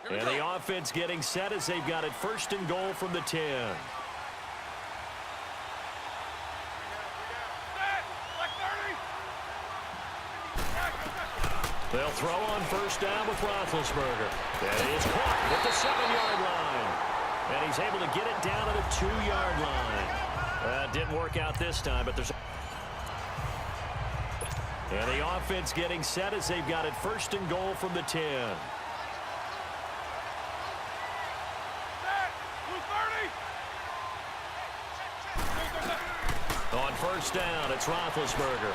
And the offense getting set as they've got it 1st and goal from the 10. They'll throw on 1st down with Roethlisberger. That is caught at the 7-yard line. And he's able to get it down to the 2-yard line. Didn't work out this time, but there's... And the offense getting set as they've got it 1st and goal from the 10. On 1st down, it's Roethlisberger.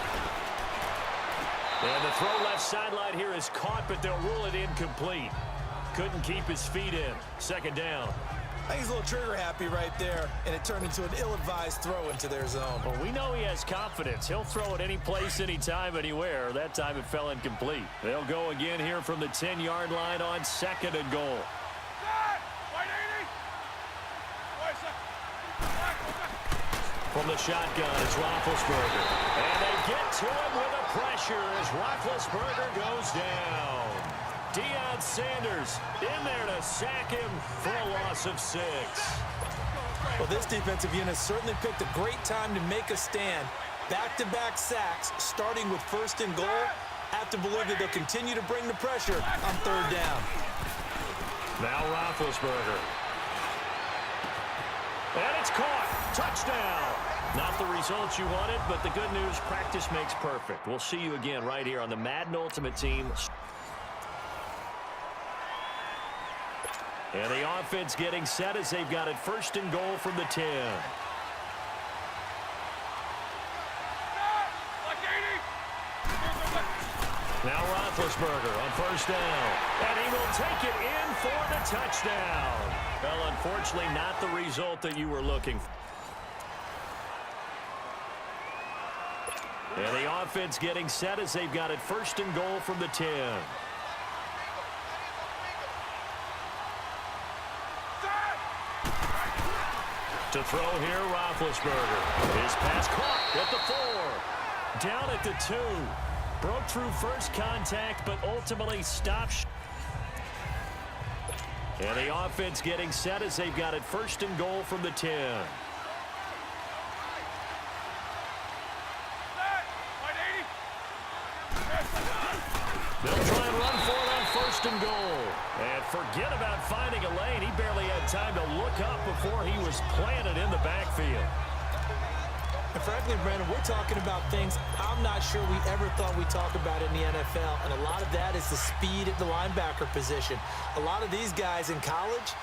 And the throw left sideline here is caught, but they'll rule it incomplete. Couldn't keep his feet in. 2nd down. I think he's a little trigger happy right there, and it turned into an ill-advised throw into their zone. Well, we know he has confidence. He'll throw it any place, anytime, anywhere. That time it fell incomplete. They'll go again here from the 10-yard line on 2nd and goal. From the shotgun, it's Roethlisberger. And they get to him with a pressure as Roethlisberger goes down. Deion Sanders in there to sack him for a loss of 6. Well, this defensive unit certainly picked a great time to make a stand. Back-to-back sacks, starting with 1st and goal. Have to believe that they'll continue to bring the pressure on 3rd down. Now Roethlisberger. And it's caught. Touchdown. Not the results you wanted, but the good news, practice makes perfect. We'll see you again right here on the Madden Ultimate Team. And the offense getting set as they've got it 1st and goal from the 10. Now Roethlisberger on 1st down. And he will take it in for the touchdown. Well, unfortunately, not the result that you were looking for. And the offense getting set as they've got it 1st and goal from the 10. To throw here, Roethlisberger. His pass caught at the 4. Down at the 2. Broke through first contact, but ultimately stopped. And the offense getting set as they've got it 1st and goal from the 10. They'll try and run for it on 1st and goal. And forget about finding a lane. He barely had time to look up before he was planted in the backfield. And frankly, Brandon, we're talking about things I'm not sure we ever thought we'd talk about in the NFL. And a lot of that is the speed at the linebacker position. A lot of these guys in college,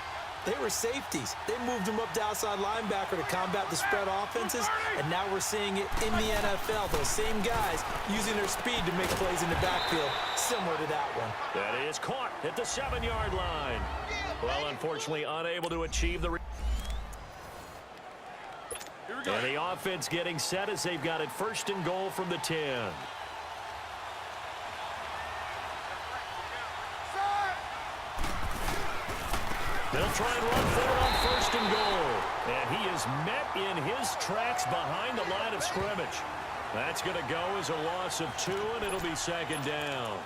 they were safeties. They moved them up to outside linebacker to combat the spread offenses, and now we're seeing it in the NFL. Those same guys using their speed to make plays in the backfield, similar to that one. That is caught at the 7-yard line. Well, unfortunately, unable to achieve the... And the offense getting set as they've got it 1st and goal from the 10. They'll try and run for it on 1st and goal. And he is met in his tracks behind the line of scrimmage. That's going to go as a loss of 2, and it'll be 2nd down.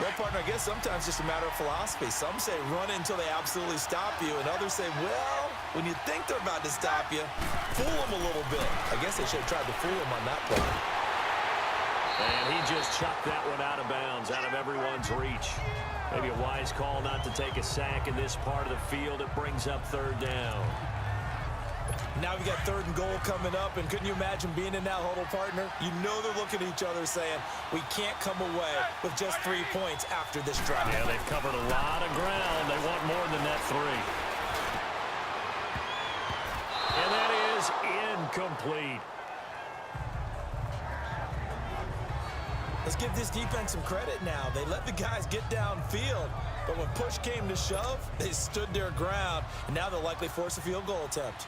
Well, partner, I guess sometimes it's just a matter of philosophy. Some say run until they absolutely stop you, and others say, well, when you think they're about to stop you, fool them a little bit. I guess they should have tried to fool him on that play. And he just chucked that one out of bounds, out of everyone's reach. Maybe a wise call not to take a sack in this part of the field. It brings up 3rd down. Now we got 3rd and goal coming up, and couldn't you imagine being in that huddle, partner? You know they're looking at each other saying, we can't come away with just 3 points after this drive. Yeah, they've covered a lot of ground. They want more than that 3. And that is incomplete. Let's give this defense some credit now. They let the guys get downfield, but when push came to shove, they stood their ground, and now they'll likely force a field goal attempt.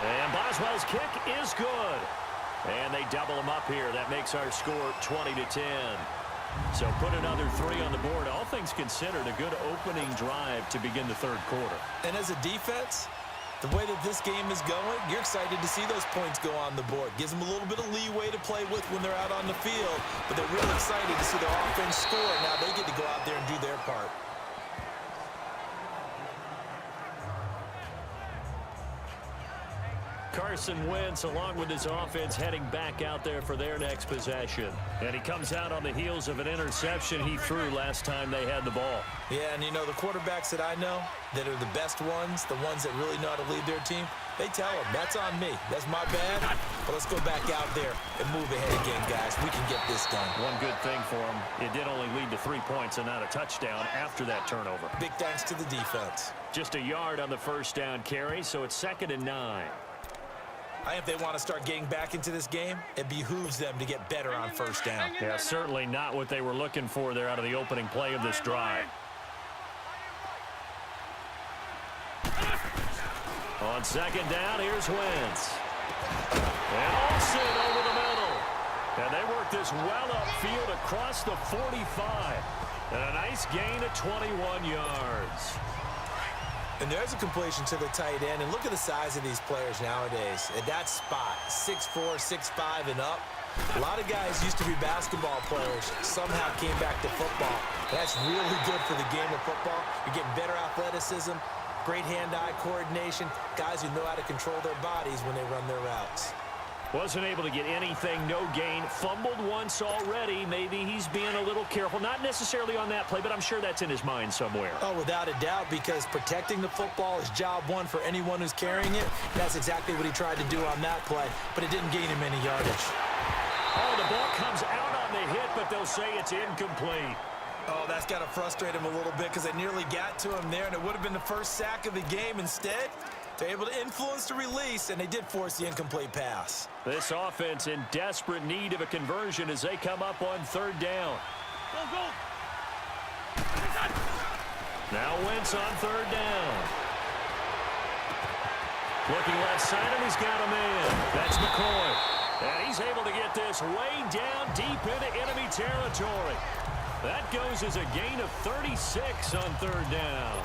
And Boswell's kick is good. And they double him up here. That makes our score 20-10. So put another 3 on the board. All things considered, a good opening drive to begin the 3rd quarter. And as a defense, The way that this game is going, you're excited to see those points go on the board. Gives them a little bit of leeway to play with when they're out on the field, but they're really excited to see their offense score. Now they get to go out there and do their part. Carson Wentz, along with his offense, heading back out there for their next possession. And he comes out on the heels of an interception he threw last time they had the ball. Yeah, and you know, the quarterbacks that I know that are the best ones, the ones that really know how to lead their team, they tell them, that's on me. That's my bad. But let's go back out there and move ahead again, guys. We can get this done. One good thing for him, it did only lead to 3 points and not a touchdown after that turnover. Big thanks to the defense. Just a yard on the first down carry, so it's 2nd and 9. I think if they want to start getting back into this game, it behooves them to get better on first down. Yeah, certainly not what they were looking for there out of the opening play of this drive. On 2nd down, here's Wentz. And Olsen over the middle. And they work this well upfield across the 45. And a nice gain of 21 yards. And there's a completion to the tight end. And look at the size of these players nowadays. At that spot, 6'4", 6'5", and up. A lot of guys used to be basketball players, somehow came back to football. That's really good for the game of football. You're getting better athleticism, great hand-eye coordination, guys who know how to control their bodies when they run their routes. Wasn't able to get anything, no gain. Fumbled once already. Maybe he's being a little careful. Not necessarily on that play, but I'm sure that's in his mind somewhere. Oh, without a doubt, because protecting the football is job one for anyone who's carrying it. That's exactly what he tried to do on that play, but it didn't gain him any yardage. Oh, the ball comes out on the hit, but they'll say it's incomplete. Oh, that's got to frustrate him a little bit because they nearly got to him there, and it would have been the first sack of the game. Instead, they're able to influence the release, and they did force the incomplete pass. This offense in desperate need of a conversion as they come up on 3rd down. Go. Now Wentz on 3rd down. Looking left side, and he's got a man. That's McCoy. And he's able to get this way down deep into enemy territory. That goes as a gain of 36 on 3rd down.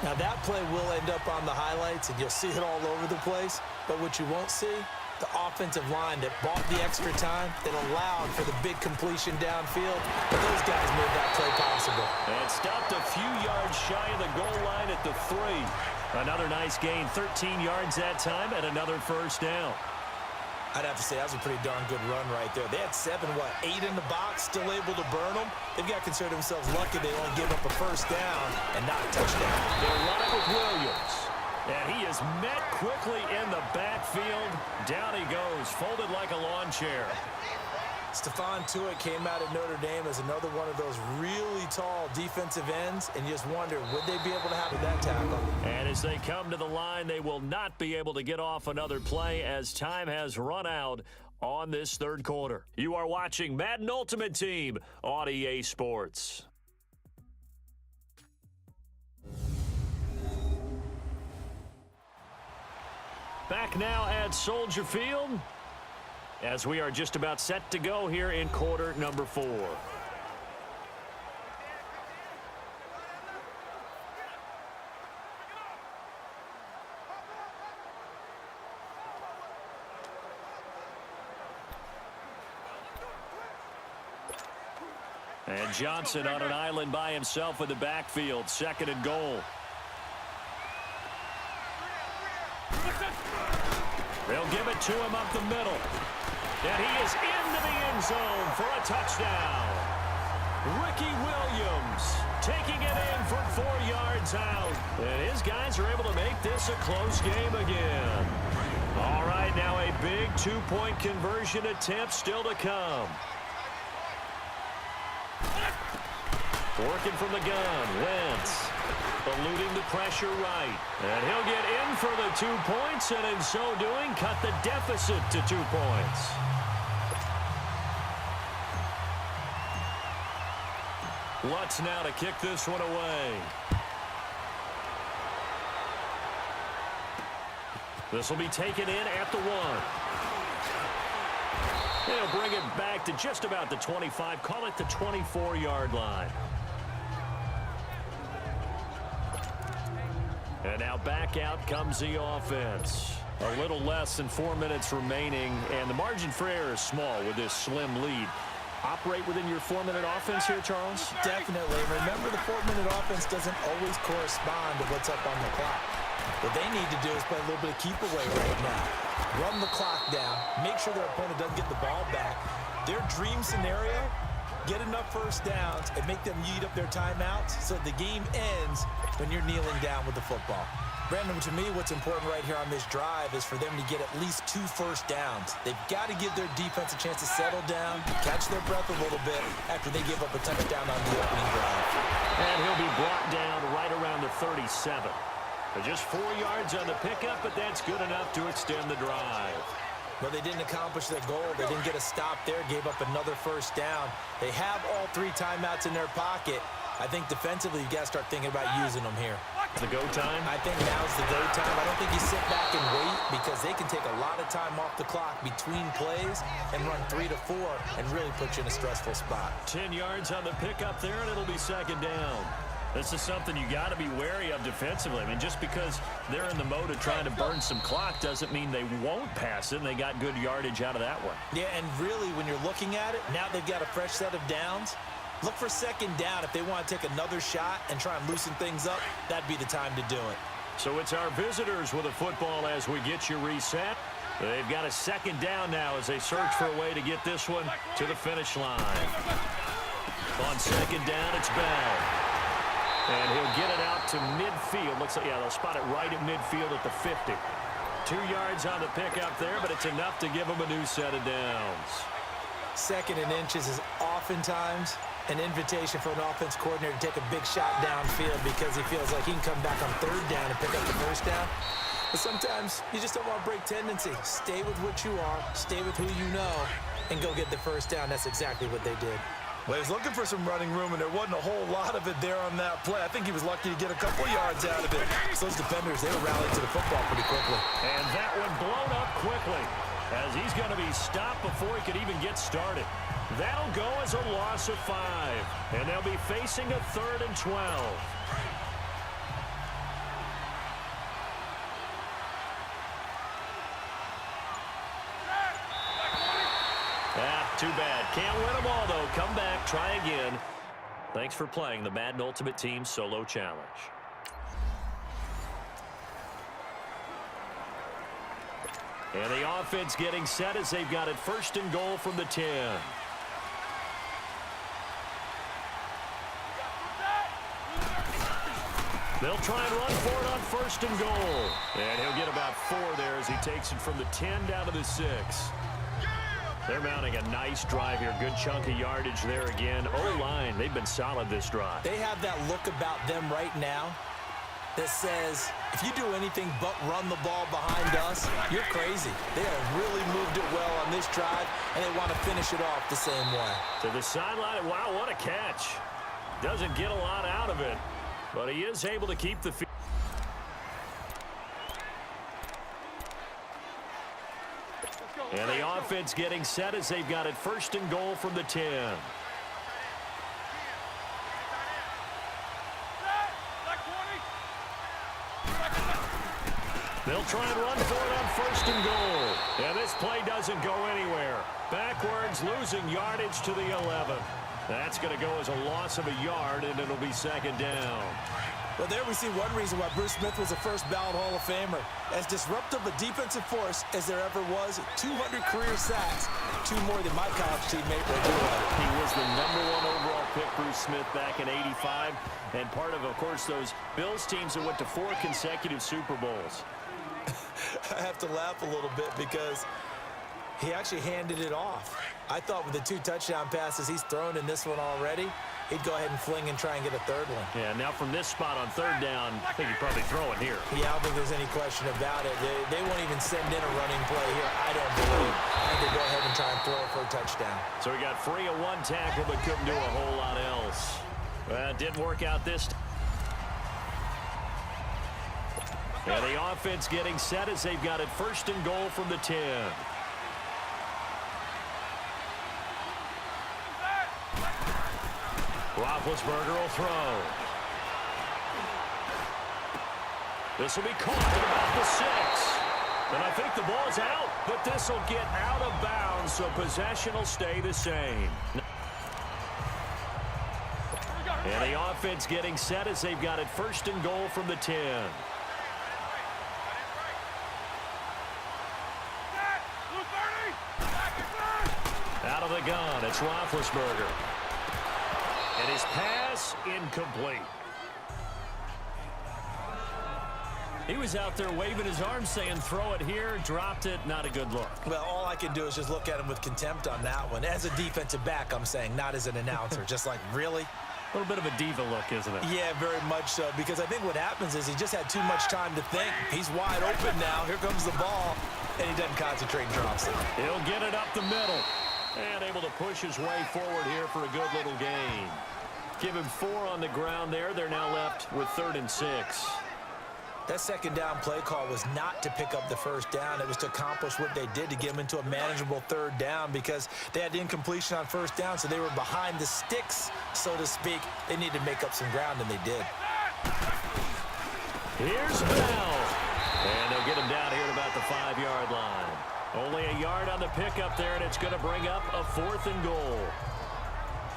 Now, that play will end up on the highlights, and you'll see it all over the place. But what you won't see, the offensive line that bought the extra time, that allowed for the big completion downfield. But those guys made that play possible. And stopped a few yards shy of the goal line at the 3. Another nice gain, 13 yards that time, and another first down. I'd have to say that was a pretty darn good run right there. They had 8 in the box, still able to burn them. They've got to consider themselves lucky they only gave up a first down and not a touchdown. They're running with Williams. And he is met quickly in the backfield. Down he goes, folded like a lawn chair. Stephon Tuitt came out of Notre Dame as another one of those really tall defensive ends, and you just wonder, would they be able to have that tackle? And as they come to the line, they will not be able to get off another play as time has run out on this 3rd quarter. You are watching Madden Ultimate Team on EA Sports. Back now at Soldier Field, as we are just about set to go here in quarter number 4. And Johnson on an island by himself in the backfield, 2nd and goal. They'll give it to him up the middle. And he is into the end zone for a touchdown. Ricky Williams taking it in from 4 yards out. And his guys are able to make this a close game again. All right, now a big 2-point conversion attempt still to come. Working from the gun, Wentz. Eluding the pressure right. And he'll get in for the 2 points, and in so doing, cut the deficit to 2 points. Lutz now to kick this one away. This will be taken in at the 1. They'll bring it back to just about the 25, call it the 24-yard line. And now back out comes the offense. A little less than 4 minutes remaining, and the margin for error is small with this slim lead. Operate within your 4-minute offense here, Charles? Definitely. Remember, the 4-minute offense doesn't always correspond to what's up on the clock. What they need to do is play a little bit of keep away right now. Run the clock down. Make sure their opponent doesn't get the ball back. Their dream scenario, get enough first downs and make them eat up their timeouts so the game ends when you're kneeling down with the football. Brandon, to me, what's important right here on this drive is for them to get at least 2 first downs. They've got to give their defense a chance to settle down, catch their breath a little bit after they give up a touchdown on the opening drive. And he'll be brought down right around the 37. Just 4 yards on the pickup, but that's good enough to extend the drive. Well, they didn't accomplish their goal. They didn't get a stop there, gave up another first down. They have all 3 timeouts in their pocket. I think defensively, you've got to start thinking about using them here. The go time? I think now's the go time. I don't think you sit back and wait because they can take a lot of time off the clock between plays and run 3 to 4 and really put you in a stressful spot. 10 yards on the pickup there, and it'll be second down. This is something you got to be wary of defensively. I mean, just because they're in the mode of trying to burn some clock doesn't mean they won't pass it, and they got good yardage out of that one. Yeah, and really, when you're looking at it, now they've got a fresh set of downs. Look for second down. If they want to take another shot and try and loosen things up, that'd be the time to do it. So it's our visitors with a football as we get you reset. They've got a second down now as they search for a way to get this one to the finish line. On second down, it's Bell. And he'll get it out to midfield. Looks like, yeah, they'll spot it right at midfield at the 50. 2 yards on the pickup there, but it's enough to give them a new set of downs. Second and inches is oftentimes an invitation for an offense coordinator to take a big shot downfield because he feels like he can come back on third down and pick up the first down. But sometimes you just don't want to break tendency. Stay with what you are, stay with who you know, and go get the first down. That's exactly what they did. Well, he was looking for some running room, and there wasn't a whole lot of it there on that play. I think he was lucky to get a couple yards out of it. So those defenders, they were rallying to the football pretty quickly. And that one blown up quickly as he's going to be stopped before he could even get started. That'll go as a loss of 5, and they'll be facing a 3rd and 12. Too bad. Can't win them all, though. Come back, try again. Thanks for playing the Madden Ultimate Team Solo Challenge. And the offense getting set as they've got it 1st and goal from the 10. They'll try and run for it on 1st and goal. And he'll get about 4 there as he takes it from the 10 down to the 6. They're mounting a nice drive here. Good chunk of yardage there again. O-line, they've been solid this drive. They have that look about them right now that says, if you do anything but run the ball behind us, you're crazy. They have really moved it well on this drive, and they want to finish it off the same way. To the sideline, wow, what a catch. Doesn't get a lot out of it, but he is able to keep the field. And the offense getting set as they've got it 1st and goal from the 10. They'll try and run for it on 1st and goal. And this play doesn't go anywhere. Backwards, losing yardage to the 11. That's going to go as a loss of a yard, and it'll be 2nd down. Well, there we see one reason why Bruce Smith was a first-ballot Hall of Famer. As disruptive a defensive force as there ever was, 200 career sacks, 2 more than my college teammate Ray Lewis. He was the #1 overall pick, Bruce Smith, back in '85, and part of course, those Bills teams that went to 4 consecutive Super Bowls. I have to laugh a little bit because he actually handed it off. I thought with the 2 touchdown passes he's thrown in this one already, he'd go ahead and fling and try and get a 3rd one. Yeah, now from this spot on 3rd down, I think he'd probably throw it here. Yeah, I don't think there's any question about it. They won't even send in a running play here, I don't believe. I think they go ahead and try and throw it for a touchdown. So he got free of 1 tackle but couldn't do a whole lot else. Well, it didn't work out this time. And the offense getting set as they've got it 1st and goal from the 10. Roethlisberger will throw. This will be caught at about the 6. And I think the ball's out, but this will get out of bounds, so possession will stay the same. And the offense getting set as they've got it 1st and goal from the 10. Out of the gun, it's Roethlisberger. And his pass incomplete. He was out there waving his arms saying throw it here, dropped it, not a good look. Well, all I can do is just look at him with contempt on that one. As a defensive back, I'm saying, not as an announcer. Just like, really? A little bit of a diva look, isn't it? Yeah, very much so, because I think what happens is he just had too much time to think. He's wide open now. Here comes the ball, and he doesn't concentrate and drops it. He'll get it up the middle. And able to push his way forward here for a good little gain. Give him 4 on the ground there. They're now left with 3rd and 6. That second down play call was not to pick up the 1st down. It was to accomplish what they did to get them into a manageable 3rd down because they had incompletion on 1st down, so they were behind the sticks, so to speak. They needed to make up some ground, and they did. Here's Bell. And they'll get him down here at about the 5-yard line. Only a yard on the pickup there, and it's going to bring up a 4th and goal.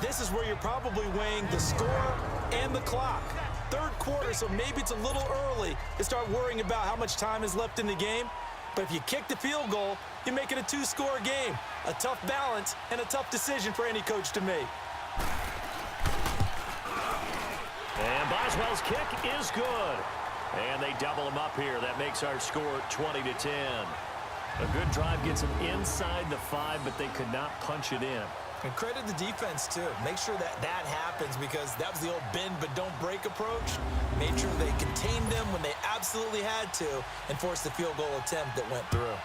This is where you're probably weighing the score and the clock. 3rd quarter, so maybe it's a little early to start worrying about how much time is left in the game. But if you kick the field goal, you make it a 2-score game. A tough balance and a tough decision for any coach to make. And Boswell's kick is good. And they double him up here. That makes our score 20-10. A good drive gets them inside the 5, but they could not punch it in. And credit the defense, too. Make sure that happens because that was the old bend but don't break approach. Made sure they contained them when they absolutely had to and forced the field goal attempt that went through.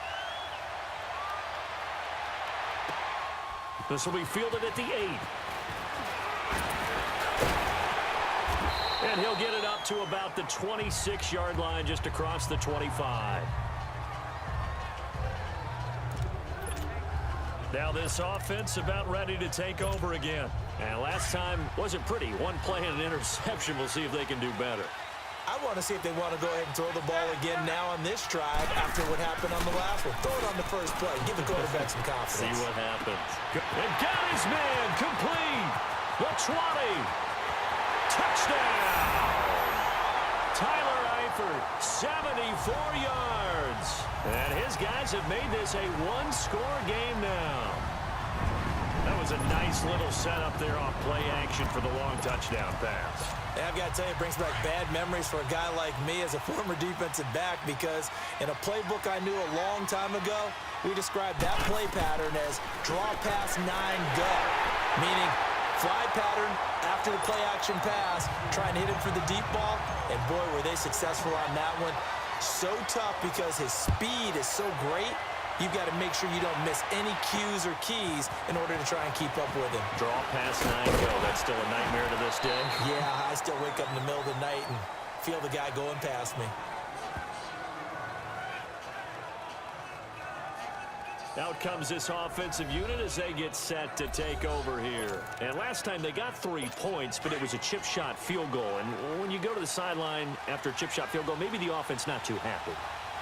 This will be fielded at the 8. And he'll get it up to about the 26-yard line just across the 25. Now this offense about ready to take over again. And last time wasn't pretty. One play and an interception. We'll see if they can do better. I want to see if they want to go ahead and throw the ball again now on this drive after what happened on the last one. Throw it on the first play. Give the quarterback some confidence. See what happens. And got his man complete. The 20. Touchdown. Tyler Eifert, 74 yards. And his guys have made this a 1-score game now. That was a nice little setup there off play action for the long touchdown pass. Yeah, I've got to tell you, it brings back bad memories for a guy like me as a former defensive back because in a playbook I knew a long time ago, we described that play pattern as draw pass 9 go, meaning fly pattern after the play action pass, trying to hit him for the deep ball, and boy, were they successful on that one. So tough because his speed is so great, you've got to make sure you don't miss any cues or keys in order to try and keep up with him. Draw pass 9 go. That's still a nightmare to this day. Yeah, I still wake up in the middle of the night and feel the guy going past me. Out comes this offensive unit as they get set to take over here. And last time they got 3 points, but it was a chip shot field goal. And when you go to the sideline after a chip shot field goal, maybe the offense not too happy.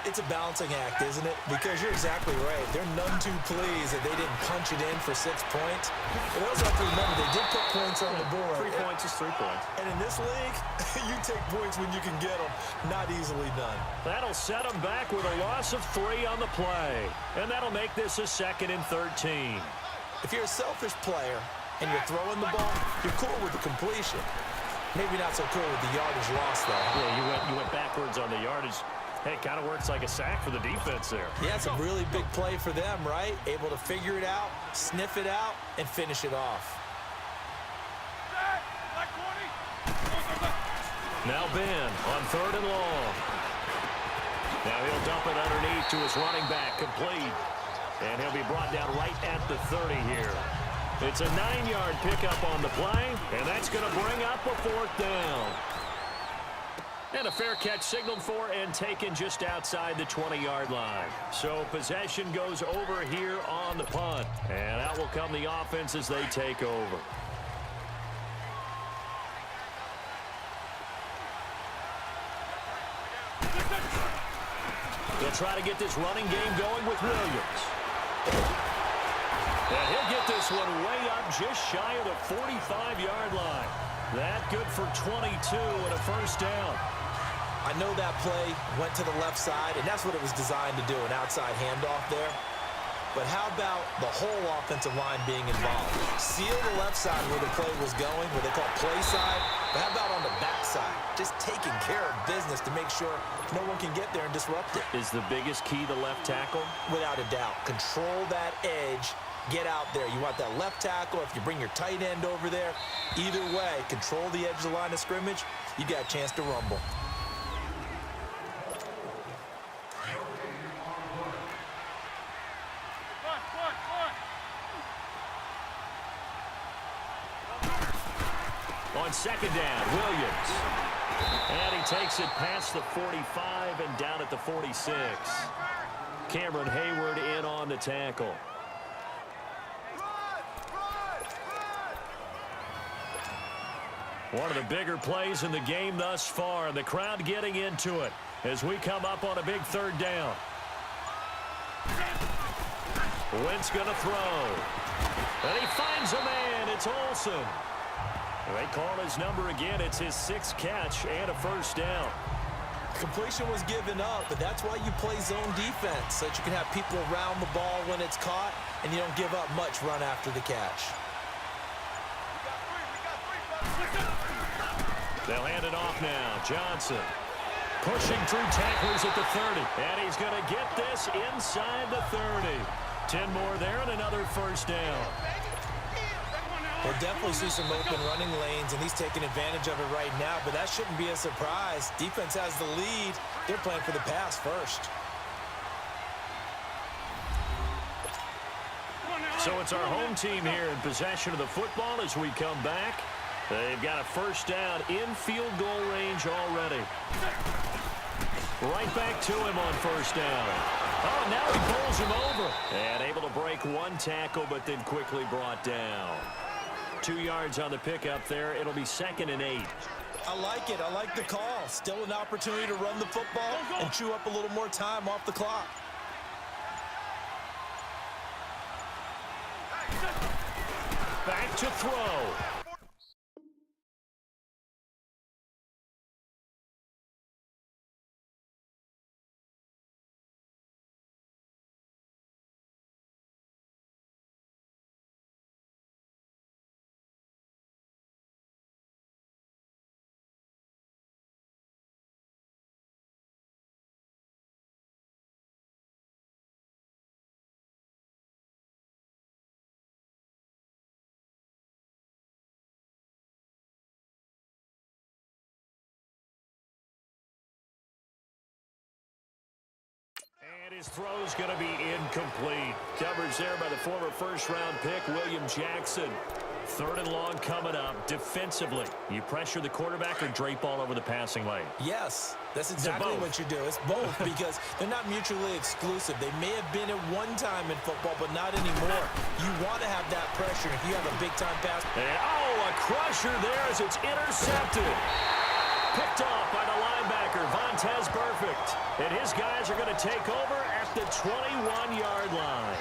It's a balancing act, isn't it? Because you're exactly right. They're none too pleased that they didn't punch it in for 6 points. But they also have to remember they did put points on the board. 3 points is 3 points. And in this league, you take points when you can get them. Not easily done. That'll set them back with a loss of 3 on the play. And that'll make this a 2nd and 13. If you're a selfish player and you're throwing the ball, you're cool with the completion. Maybe not so cool with the yardage loss, though. Yeah, you went backwards on the yardage. Hey, kind of works like a sack for the defense there. Yeah, it's a really big play for them, right? Able to figure it out, sniff it out, and finish it off. Now Ben on 3rd and long. Now he'll dump it underneath to his running back, complete. And he'll be brought down right at the 30 here. It's a 9-yard pickup on the play, and that's going to bring up a 4th down. And a fair catch signaled for and taken just outside the 20-yard line. So possession goes over here on the punt. And out will come the offense as they take over. They'll try to get this running game going with Williams. And he'll get this one way up just shy of the 45-yard line. That good for 22 and a first down. I know that play went to the left side, and that's what it was designed to do, an outside handoff there. But how about the whole offensive line being involved? Seal the left side where the play was going, what they call play side. But how about on the back side? Just taking care of business to make sure no one can get there and disrupt it. Is the biggest key the left tackle? Without a doubt. Control that edge. Get out there. You want that left tackle. If you bring your tight end over there, either way, control the edge of the line of scrimmage, you got a chance to rumble. On second down, Williams. And he takes it past the 45 and down at the 46. Cameron Hayward in on the tackle. One of the bigger plays in the game thus far. The crowd getting into it as we come up on a big third down. Wentz going to throw. And he finds a man. It's Olsen. They call his number again. It's his 6th catch and a first down. Completion was given up, but that's why you play zone defense, so that you can have people around the ball when it's caught, and you don't give up much run after the catch. They'll hand it off now. Johnson pushing through tacklers at the 30. And he's going to get this inside the 30. 10 more there and another first down. We'll definitely see some open running lanes, and he's taking advantage of it right now, but that shouldn't be a surprise. Defense has the lead. They're playing for the pass first. So it's our home team here in possession of the football as we come back. They've got a first down in field goal range already. Right back to him on first down. Oh, now he pulls him over. And able to break one tackle, but then quickly brought down. 2 yards on the pickup there. It'll be 2nd and 8. I like it. I like the call. Still an opportunity to run the football and chew up a little more time off the clock. Back to throw. And his throw's going to be incomplete. Coverage there by the former first-round pick, William Jackson. 3rd and long coming up. Defensively, you pressure the quarterback or drape all over the passing lane? Yes, that's exactly what you do. It's both because they're not mutually exclusive. They may have been at one time in football, but not anymore. You want to have that pressure if you have a big-time pass. And, a crusher there as it's intercepted. Picked off by the linebacker, Vontaze Burfict. And his guys are going to take over at the 21-yard line.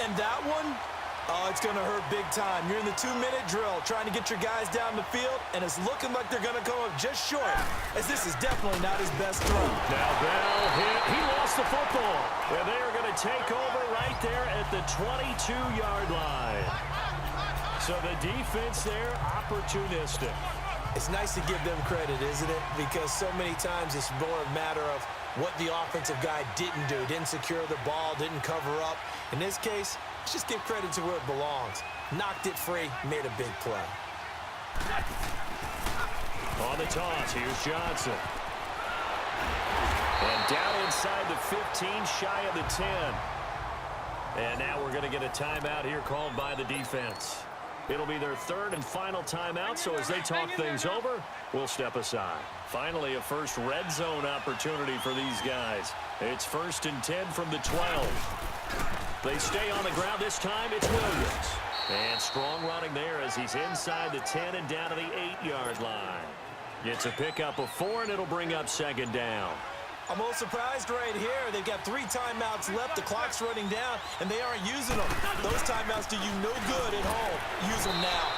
And that one, it's going to hurt big time. You're in the 2-minute drill trying to get your guys down the field, and it's looking like they're going to come up just short, as this is definitely not his best throw. Now Bell hit. He lost the football. And they are going to take over right there at the 22-yard line. So the defense there, opportunistic. It's nice to give them credit, isn't it? Because so many times it's more a matter of what the offensive guy didn't do. Didn't secure the ball, didn't cover up. In this case, let's just give credit to where it belongs. Knocked it free, made a big play. On the toss, here's Johnson. And down inside the 15, shy of the 10. And now we're going to get a timeout here called by the defense. It'll be their 3rd and final timeout, so as they talk things over, we'll step aside. Finally, a first red zone opportunity for these guys. It's 1st and 10 from the 12. They stay on the ground. This time it's Williams. And strong running there as he's inside the 10 and down to the 8-yard line. It's a pickup of 4, and it'll bring up second down. I'm a little surprised right here. They've got 3 timeouts left. The clock's running down, and they aren't using them. Those timeouts do you no good at home. Use them now.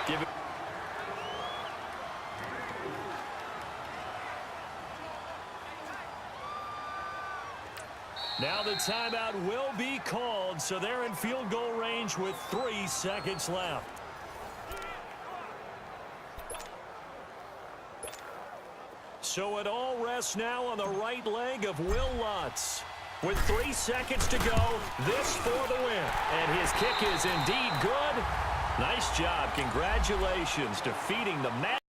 Give it. Now the timeout will be called, so they're in field goal range with 3 seconds left. So it all rests now on the right leg of Will Lutz. With 3 seconds to go, this for the win. And his kick is indeed good. Nice job. Congratulations, defeating the Madden